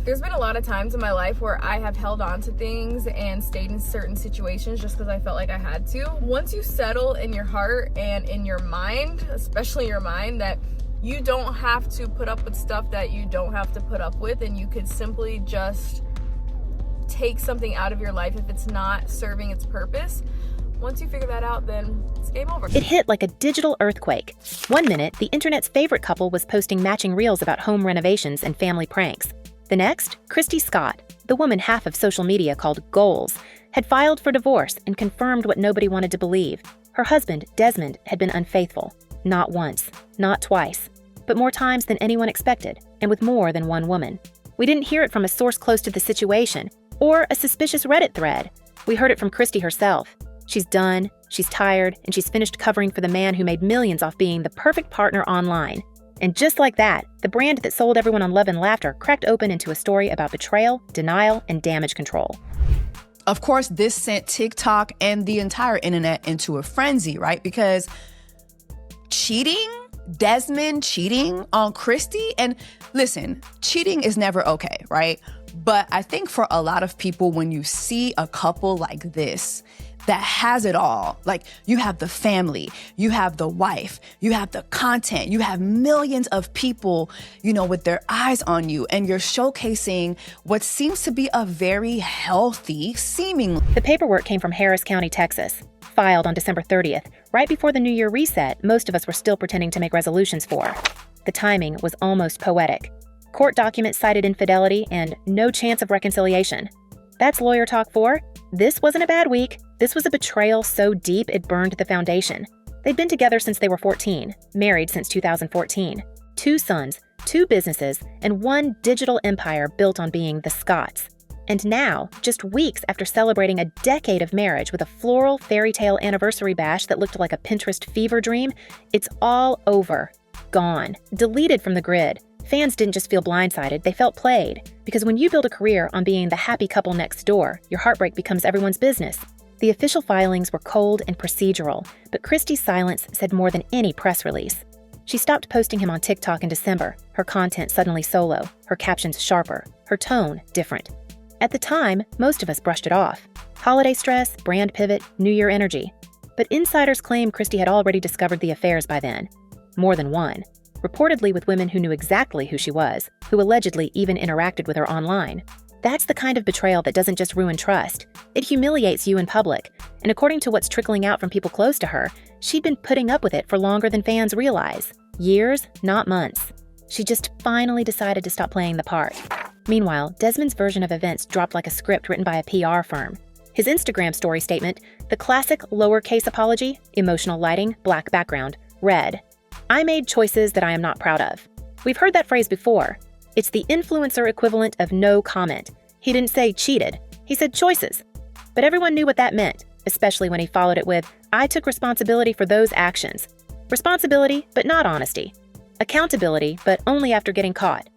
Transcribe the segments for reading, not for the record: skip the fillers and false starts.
There's been a lot of times in my life where I have held on to things and stayed in certain situations just because I felt like I had to. Once you settle in your heart and in your mind, especially your mind, that you don't have to put up with stuff that you don't have to put up with, and you could simply just take something out of your life if it's not serving its purpose. Once you figure that out, then it's game over. It hit like a digital earthquake. One minute, the internet's favorite couple was posting matching reels about home renovations and family pranks. The next, Christyscott, the woman half of social media called Goals, had filed for divorce and confirmed what nobody wanted to believe. Her husband, Desmond, had been unfaithful. Not once, not twice, but more times than anyone expected, and with more than one woman. We didn't hear it from a source close to the situation, or a suspicious Reddit thread. We heard it from Christy herself. She's done, she's tired, and she's finished covering for the man who made millions off being the perfect partner online. And just like that, the brand that sold everyone on love and laughter cracked open into a story about betrayal, denial, and damage control. Of course, this sent TikTok and the entire internet into a frenzy, right? Because cheating, Desmond cheating on Christy, and listen, cheating is never okay, right? But I think for a lot of people, when you see a couple like this, that has it all. Like, you have the family, you have the wife, you have the content, you have millions of people, with their eyes on you, and you're showcasing what seems to be a very healthy, seemingly. The paperwork came from Harris County, Texas, filed on December 30th, right before the New Year reset most of us were still pretending to make resolutions for. The timing was almost poetic. Court documents cited infidelity and no chance of reconciliation. That's lawyer talk for. This wasn't a bad week. This was a betrayal so deep it burned the foundation. They'd been together since they were 14, married since 2014. 2 sons, 2 businesses, and one digital empire built on being the Scotts. And now, just weeks after celebrating a decade of marriage with a floral fairy tale anniversary bash that looked like a Pinterest fever dream, it's all over. Gone. Deleted from the grid. Fans didn't just feel blindsided, they felt played. Because when you build a career on being the happy couple next door, your heartbreak becomes everyone's business. The official filings were cold and procedural, but Christy's silence said more than any press release. She stopped posting him on TikTok in December, her content suddenly solo, her captions sharper, her tone different. At the time, most of us brushed it off. Holiday stress, brand pivot, New Year energy. But insiders claim Christy had already discovered the affairs by then. More than one. Reportedly with women who knew exactly who she was, who allegedly even interacted with her online. That's the kind of betrayal that doesn't just ruin trust. It humiliates you in public, and according to what's trickling out from people close to her, she'd been putting up with it for longer than fans realize. Years, not months. She just finally decided to stop playing the part. Meanwhile, Desmond's version of events dropped like a script written by a PR firm. His Instagram story statement, the classic lowercase apology, emotional lighting, black background, read, "I made choices that I am not proud of." We've heard that phrase before. It's the influencer equivalent of no comment. He didn't say cheated, he said choices. But everyone knew what that meant, especially when he followed it with, "I took responsibility for those actions." Responsibility, but not honesty. Accountability, but only after getting caught.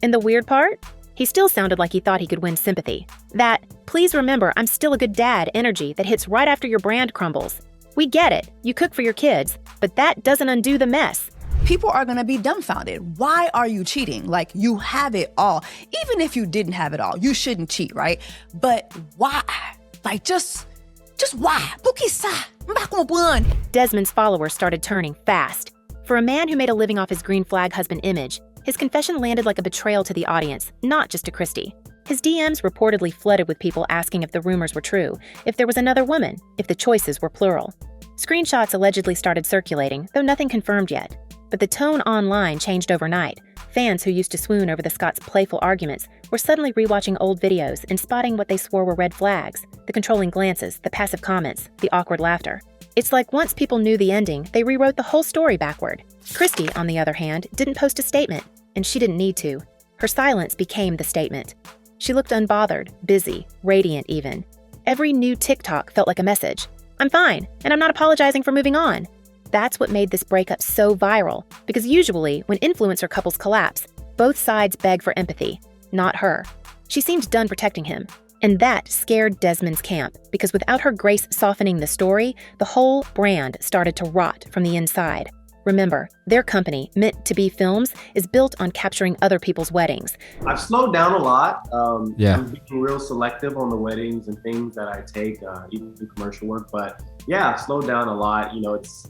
And the weird part? He still sounded like he thought he could win sympathy. That, "Please remember I'm still a good dad" energy that hits right after your brand crumbles. We get it, you cook for your kids, but that doesn't undo the mess. People are going to be dumbfounded. Why are you cheating? Like, you have it all. Even if you didn't have it all, you shouldn't cheat, right? But why? Like, just why? Desmond's followers started turning fast. For a man who made a living off his green flag husband image, his confession landed like a betrayal to the audience, not just to Christy. His DMs reportedly flooded with people asking if the rumors were true, if there was another woman, if the choices were plural. Screenshots allegedly started circulating, though nothing confirmed yet. But the tone online changed overnight. Fans who used to swoon over the Scotts' playful arguments were suddenly rewatching old videos and spotting what they swore were red flags, the controlling glances, the passive comments, the awkward laughter. It's like once people knew the ending, they rewrote the whole story backward. Christy, on the other hand, didn't post a statement, and she didn't need to. Her silence became the statement. She looked unbothered, busy, radiant even. Every new TikTok felt like a message. "I'm fine, and I'm not apologizing for moving on." That's what made this breakup so viral, because usually, when influencer couples collapse, both sides beg for empathy, not her. She seemed done protecting him, and that scared Desmond's camp, because without her grace softening the story, the whole brand started to rot from the inside. Remember, their company, Meant to Be Films, is built on capturing other people's weddings. I've slowed down a lot. I'm being real selective on the weddings and things that I take, even through commercial work. But yeah, I've slowed down a lot. You know, it's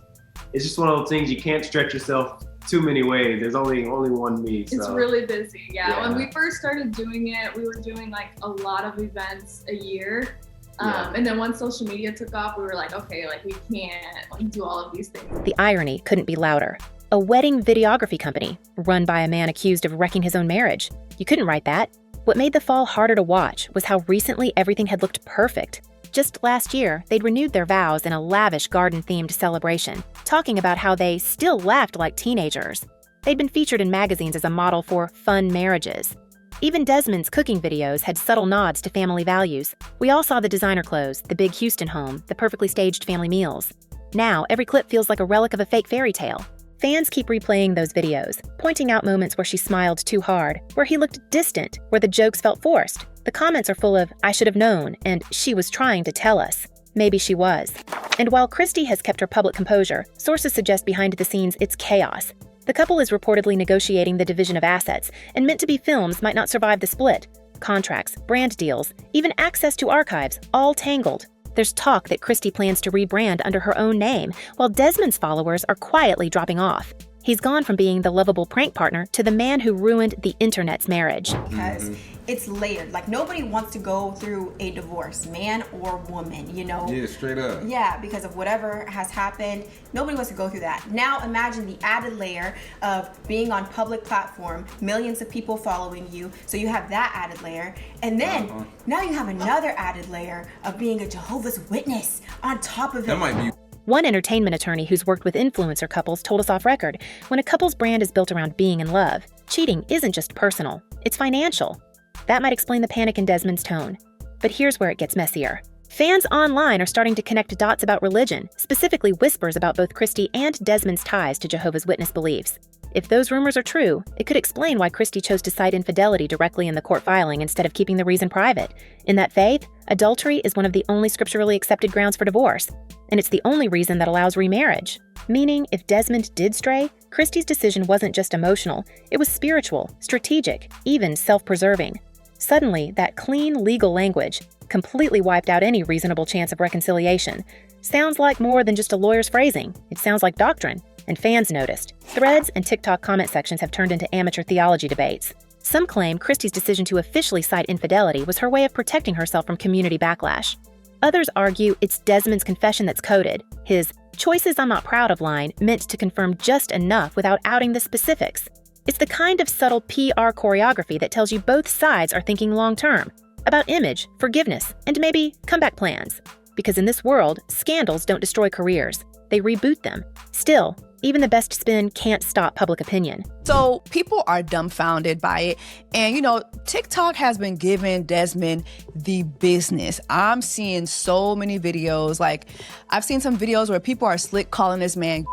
just one of those things, you can't stretch yourself too many ways. There's only one me. So. It's really busy. Yeah. When we first started doing it, we were doing like a lot of events a year. And then once social media took off, we were like, okay, like we can't like, do all of these things. The irony couldn't be louder. A wedding videography company run by a man accused of wrecking his own marriage. You couldn't write that. What made the fall harder to watch was how recently everything had looked perfect. Just last year, they'd renewed their vows in a lavish garden-themed celebration, talking about how they still laughed like teenagers. They'd been featured in magazines as a model for fun marriages. Even Desmond's cooking videos had subtle nods to family values. We all saw the designer clothes, the big Houston home, the perfectly staged family meals. Now, every clip feels like a relic of a fake fairy tale. Fans keep replaying those videos, pointing out moments where she smiled too hard, where he looked distant, where the jokes felt forced. The comments are full of, "I should have known," and "she was trying to tell us." Maybe she was. And while Christy has kept her public composure, sources suggest behind the scenes it's chaos. The couple is reportedly negotiating the division of assets, and Meant to Be Films might not survive the split. Contracts, brand deals, even access to archives, all tangled. There's talk that Christy plans to rebrand under her own name, while Desmond's followers are quietly dropping off. He's gone from being the lovable prank partner to the man who ruined the internet's marriage. Because it's layered. Like, nobody wants to go through a divorce, man or woman, you know? Yeah, straight up. Yeah, because of whatever has happened. Nobody wants to go through that. Now imagine the added layer of being on public platform, millions of people following you, so you have that added layer. And then, now you have another added layer of being a Jehovah's Witness on top of it. That might be. One entertainment attorney who's worked with influencer couples told us off record, when a couple's brand is built around being in love, cheating isn't just personal, it's financial. That might explain the panic in Desmond's tone. But here's where it gets messier. Fans online are starting to connect dots about religion, specifically whispers about both Christy and Desmond's ties to Jehovah's Witness beliefs. If those rumors are true, it could explain why Christy chose to cite infidelity directly in the court filing instead of keeping the reason private. In that faith, adultery is one of the only scripturally accepted grounds for divorce, and it's the only reason that allows remarriage. Meaning, if Desmond did stray, Christy's decision wasn't just emotional, it was spiritual, strategic, even self-preserving. Suddenly, that clean legal language completely wiped out any reasonable chance of reconciliation. Sounds like more than just a lawyer's phrasing. It sounds like doctrine. And fans noticed. Threads and TikTok comment sections have turned into amateur theology debates. Some claim Christy's decision to officially cite infidelity was her way of protecting herself from community backlash. Others argue it's Desmond's confession that's coded, his "choices I'm not proud of" line meant to confirm just enough without outing the specifics. It's the kind of subtle PR choreography that tells you both sides are thinking long-term, about image, forgiveness, and maybe comeback plans. Because in this world, scandals don't destroy careers, they reboot them. Still, even the best spin can't stop public opinion. So people are dumbfounded by it. And, you know, TikTok has been giving Desmond the business. I'm seeing so many videos. Like, I've seen some videos where people are slick calling this man.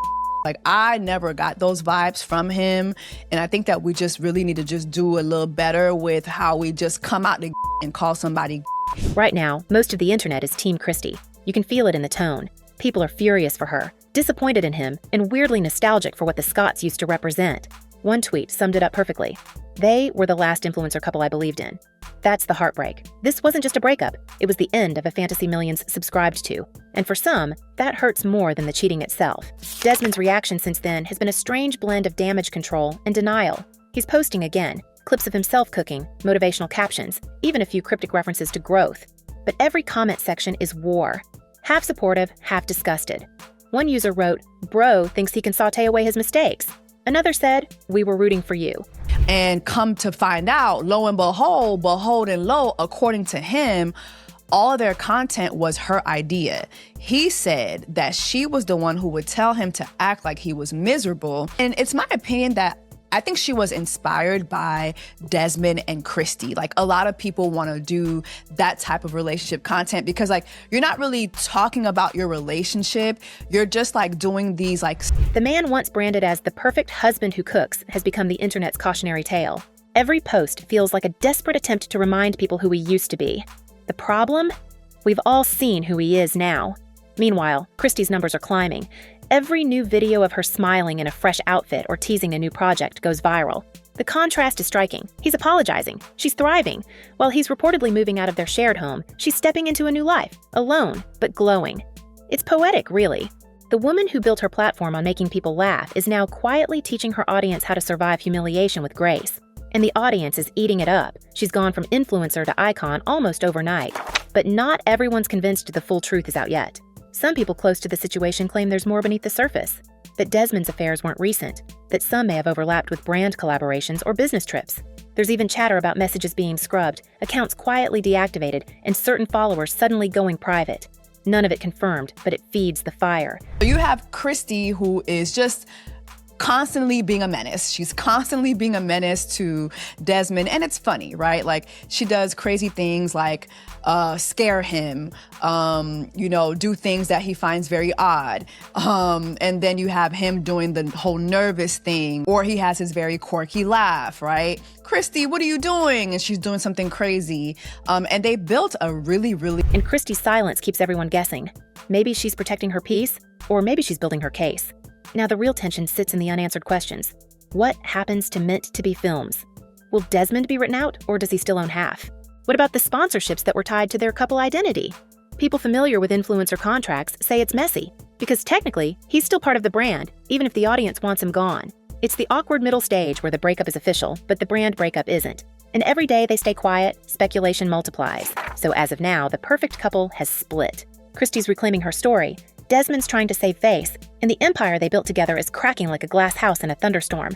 Like, I never got those vibes from him. And I think that we just really need to just do a little better with how we just come out to and call somebody. Right now, most of the internet is Team Christy. You can feel it in the tone. People are furious for her, disappointed in him, and weirdly nostalgic for what the Scotts used to represent. One tweet summed it up perfectly. They were the last influencer couple I believed in. That's the heartbreak. This wasn't just a breakup. It was the end of a fantasy millions subscribed to. And for some, that hurts more than the cheating itself. Desmond's reaction since then has been a strange blend of damage control and denial. He's posting again, clips of himself cooking, motivational captions, even a few cryptic references to growth. But every comment section is war. Half supportive, half disgusted. One user wrote, "Bro thinks he can saute away his mistakes." Another said, "We were rooting for you." And come to find out, lo and behold and lo, according to him, all of their content was her idea. He said that she was the one who would tell him to act like he was miserable. And it's my opinion that I think she was inspired by Desmond and Christy. Like, a lot of people want to do that type of relationship content because, like, you're not really talking about your relationship. You're just, like, doing these, like... The man once branded as the perfect husband who cooks has become the internet's cautionary tale. Every post feels like a desperate attempt to remind people who he used to be. The problem? We've all seen who he is now. Meanwhile, Christy's numbers are climbing. every new video of her smiling in a fresh outfit or teasing a new project goes viral. The contrast is striking. He's apologizing. She's thriving. While he's reportedly moving out of their shared home, she's stepping into a new life, alone, but glowing. It's poetic, really. The woman who built her platform on making people laugh is now quietly teaching her audience how to survive humiliation with grace. And the audience is eating it up. She's gone from influencer to icon almost overnight. But not everyone's convinced the full truth is out yet. Some people close to the situation claim there's more beneath the surface. That Desmond's affairs weren't recent. That some may have overlapped with brand collaborations or business trips. There's even chatter about messages being scrubbed, accounts quietly deactivated, and certain followers suddenly going private. None of it confirmed, but it feeds the fire. You have Kristy, who is just constantly being a menace. She's constantly being a menace to Desmond, and it's funny, right? Like, she does crazy things like scare him, do things that he finds very odd. And then you have him doing the whole nervous thing, or he has his very quirky laugh, right? Kristy, what are you doing? And she's doing something crazy. And they built a really And Kristy's silence keeps everyone guessing. Maybe she's protecting her peace, or maybe she's building her case. Now the real tension sits in the unanswered questions. What happens to meant-to-be films? Will Desmond be written out, or does he still own half? What about the sponsorships that were tied to their couple identity? People familiar with influencer contracts say it's messy, because technically, he's still part of the brand, even if the audience wants him gone. It's the awkward middle stage where the breakup is official, but the brand breakup isn't. And every day they stay quiet, speculation multiplies. So as of now, the perfect couple has split. Kristy's reclaiming her story, Desmond's trying to save face, and the empire they built together is cracking like a glass house in a thunderstorm.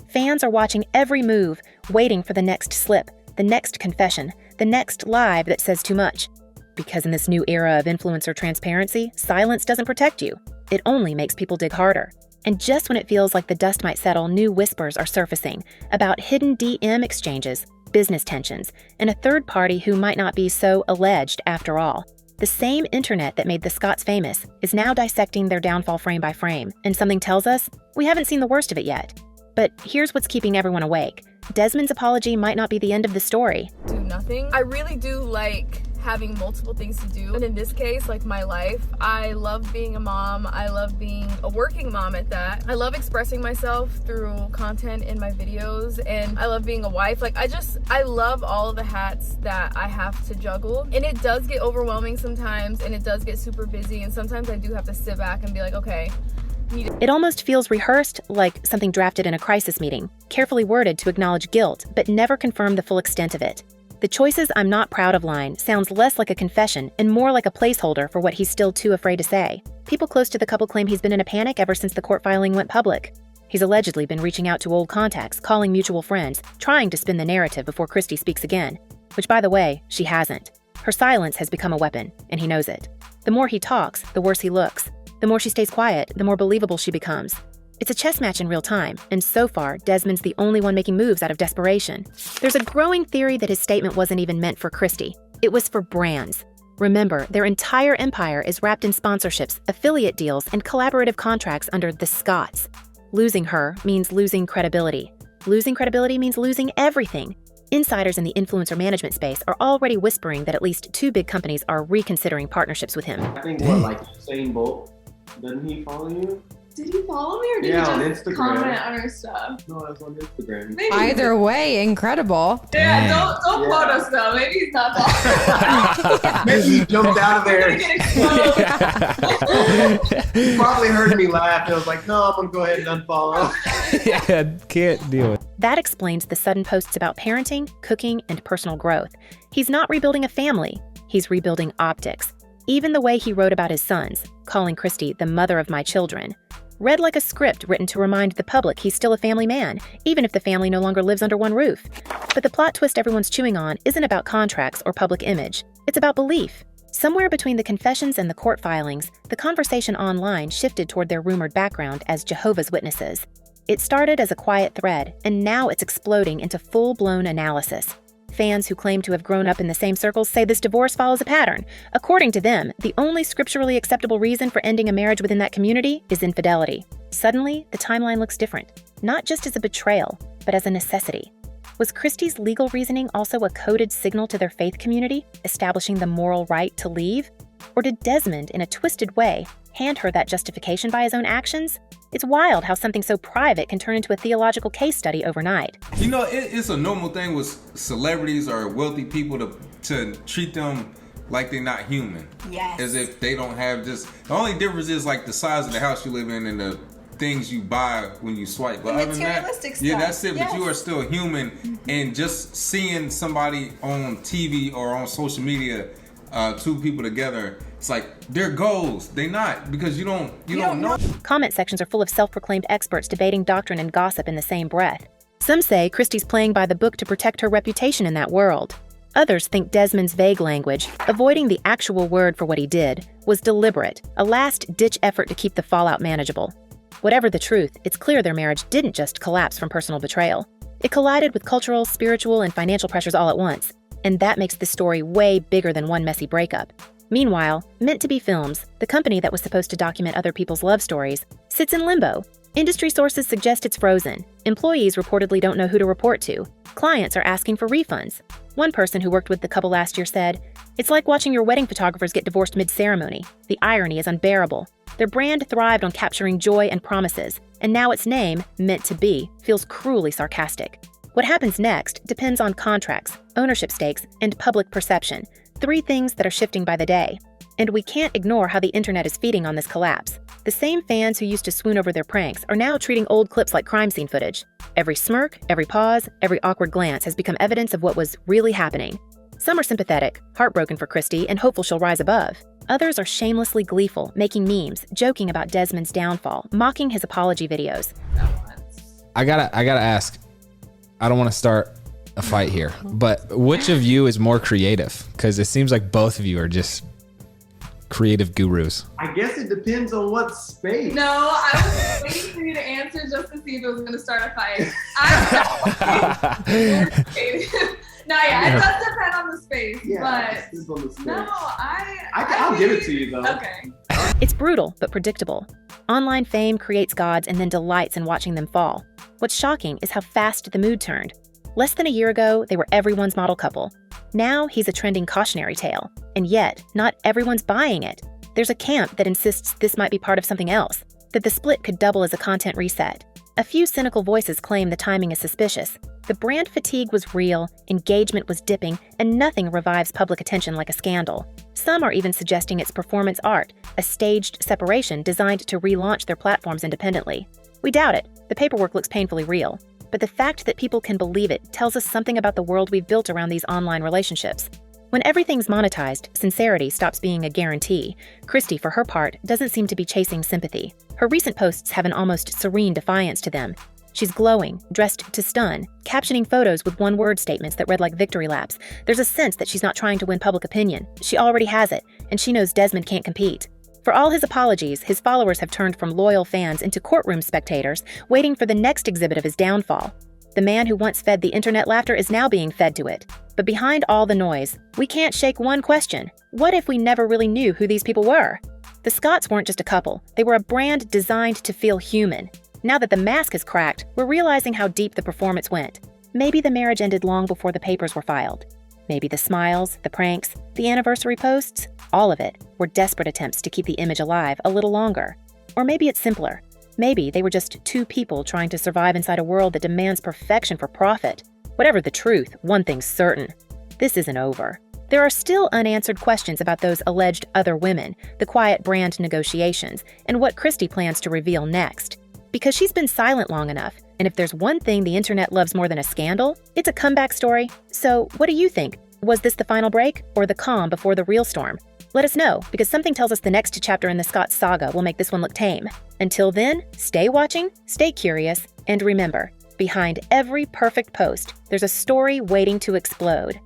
Fans are watching every move, waiting for the next slip, the next confession, the next live that says too much. Because in this new era of influencer transparency, silence doesn't protect you. It only makes people dig harder. And just when it feels like the dust might settle, new whispers are surfacing about hidden DM exchanges, business tensions, and a third party who might not be so alleged after all. The same internet that made the Scotts famous is now dissecting their downfall frame by frame, and something tells us we haven't seen the worst of it yet. But here's what's keeping everyone awake. Desmond's apology might not be the end of the story. Do nothing. I really do like having multiple things to do. And in this case, like my life, I love being a mom. I love being a working mom at that. I love expressing myself through content in my videos, and I love being a wife. Like I love all of the hats that I have to juggle. And it does get overwhelming sometimes, and it does get super busy. And sometimes I do have to sit back and be like, okay, it almost feels rehearsed, like something drafted in a crisis meeting, carefully worded to acknowledge guilt, but never confirm the full extent of it. The "choices I'm not proud of" line sounds less like a confession and more like a placeholder for what he's still too afraid to say. People close to the couple claim he's been in a panic ever since the court filing went public. He's allegedly been reaching out to old contacts, calling mutual friends, trying to spin the narrative before Kristy speaks again. Which, by the way, she hasn't. Her silence has become a weapon, and he knows it. The more he talks, the worse he looks. The more she stays quiet, the more believable she becomes. It's a chess match in real time, and so far, Desmond's the only one making moves out of desperation. There's a growing theory that his statement wasn't even meant for Kristy. It was for brands. Remember, their entire empire is wrapped in sponsorships, affiliate deals, and collaborative contracts under the Scotts. Losing her means losing credibility. Losing credibility means losing everything. Insiders in the influencer management space are already whispering that at least 2 big companies are reconsidering partnerships with him. I think like Usain Bolt, doesn't he follow you? Did he follow me, or did he just comment on our stuff? No, I was on Instagram. Maybe. Either way, incredible. Yeah, don't quote us though. Maybe he's not following. Maybe he jumped out of there. He's gonna get exposed. He probably heard me laugh. I was like, no, I'm gonna go ahead and unfollow. Yeah, can't deal with it. That explains the sudden posts about parenting, cooking, and personal growth. He's not rebuilding a family. He's rebuilding optics. Even the way he wrote about his sons, calling Kristy the mother of my children, read like a script written to remind the public he's still a family man, even if the family no longer lives under one roof. But the plot twist everyone's chewing on isn't about contracts or public image. It's about belief. Somewhere between the confessions and the court filings, the conversation online shifted toward their rumored background as Jehovah's Witnesses. It started as a quiet thread, and now it's exploding into full-blown analysis. Fans who claim to have grown up in the same circles say this divorce follows a pattern. According to them, the only scripturally acceptable reason for ending a marriage within that community is infidelity. Suddenly, the timeline looks different, not just as a betrayal, but as a necessity. Was Kristy's legal reasoning also a coded signal to their faith community, establishing the moral right to leave? Or did Desmond, in a twisted way, hand her that justification by his own actions? It's wild how something so private can turn into a theological case study overnight. You know, it's a normal thing with celebrities or wealthy people to treat them like they're not human. Yes. As if they don't have just... The only difference is like the size of the house you live in and the things you buy when you swipe. But other than that, materialistic yeah, stuff. that's it. Yes. But you are still human, and just seeing somebody on TV or on social media, two people together, it's like they're goals. They not, because you don't know. Comment sections are full of self-proclaimed experts debating doctrine and gossip in the same breath. Some say Christy's playing by the book to protect her reputation in that world. Others think Desmond's vague language, avoiding the actual word for what he did, was deliberate, a last-ditch effort to keep the fallout manageable. Whatever the truth, it's clear their marriage didn't just collapse from personal betrayal. It collided with cultural, spiritual, and financial pressures all at once, and that makes the story way bigger than one messy breakup. Meanwhile, Meant to Be Films, the company that was supposed to document other people's love stories, sits in limbo. Industry sources suggest it's frozen. Employees reportedly don't know who to report to. Clients are asking for refunds. One person who worked with the couple last year said, "It's like watching your wedding photographers get divorced mid-ceremony. The irony is unbearable. Their brand thrived on capturing joy and promises, and now its name, Meant to Be, feels cruelly sarcastic." What happens next depends on contracts, ownership stakes, and public perception, 3 things that are shifting by the day. And we can't ignore how the internet is feeding on this collapse. The same fans who used to swoon over their pranks are now treating old clips like crime scene footage. Every smirk, every pause, every awkward glance has become evidence of what was really happening. Some are sympathetic, heartbroken for Christy, and hopeful she'll rise above. Others are shamelessly gleeful, making memes, joking about Desmond's downfall, mocking his apology videos. I gotta ask. I don't want to start a fight here, but which of you is more creative? Because it seems like both of you are just creative gurus. I guess it depends on what space. No, I was waiting for you to answer just to see if it was going to start a fight. No, yeah, it does depend on the space, but on the space. no, I'll give it to you though. Okay. It's brutal, but predictable. Online fame creates gods and then delights in watching them fall. What's shocking is how fast the mood turned. Less than a year ago, they were everyone's model couple. Now he's a trending cautionary tale. And yet, not everyone's buying it. There's a camp that insists this might be part of something else, that the split could double as a content reset. A few cynical voices claim the timing is suspicious. The brand fatigue was real, engagement was dipping, and nothing revives public attention like a scandal. Some are even suggesting it's performance art, a staged separation designed to relaunch their platforms independently. We doubt it. The paperwork looks painfully real. But the fact that people can believe it tells us something about the world we've built around these online relationships. When everything's monetized, sincerity stops being a guarantee. Christy, for her part, doesn't seem to be chasing sympathy. Her recent posts have an almost serene defiance to them. She's glowing, dressed to stun, captioning photos with one-word statements that read like victory laps. There's a sense that she's not trying to win public opinion. She already has it, and she knows Desmond can't compete. For all his apologies, his followers have turned from loyal fans into courtroom spectators, waiting for the next exhibit of his downfall. The man who once fed the internet laughter is now being fed to it. But behind all the noise, we can't shake one question. What if we never really knew who these people were? The Scotts weren't just a couple. They were a brand designed to feel human. Now that the mask is cracked, we're realizing how deep the performance went. Maybe the marriage ended long before the papers were filed. Maybe the smiles, the pranks, the anniversary posts, all of it were desperate attempts to keep the image alive a little longer. Or maybe it's simpler. Maybe they were just two people trying to survive inside a world that demands perfection for profit. Whatever the truth, one thing's certain. This isn't over. There are still unanswered questions about those alleged other women, the quiet brand negotiations, and what Christy plans to reveal next. Because she's been silent long enough, and if there's one thing the internet loves more than a scandal, it's a comeback story. So, what do you think? Was this the final break, or the calm before the real storm? Let us know, because something tells us the next chapter in the Scott saga will make this one look tame. Until then, stay watching, stay curious, and remember, behind every perfect post, there's a story waiting to explode.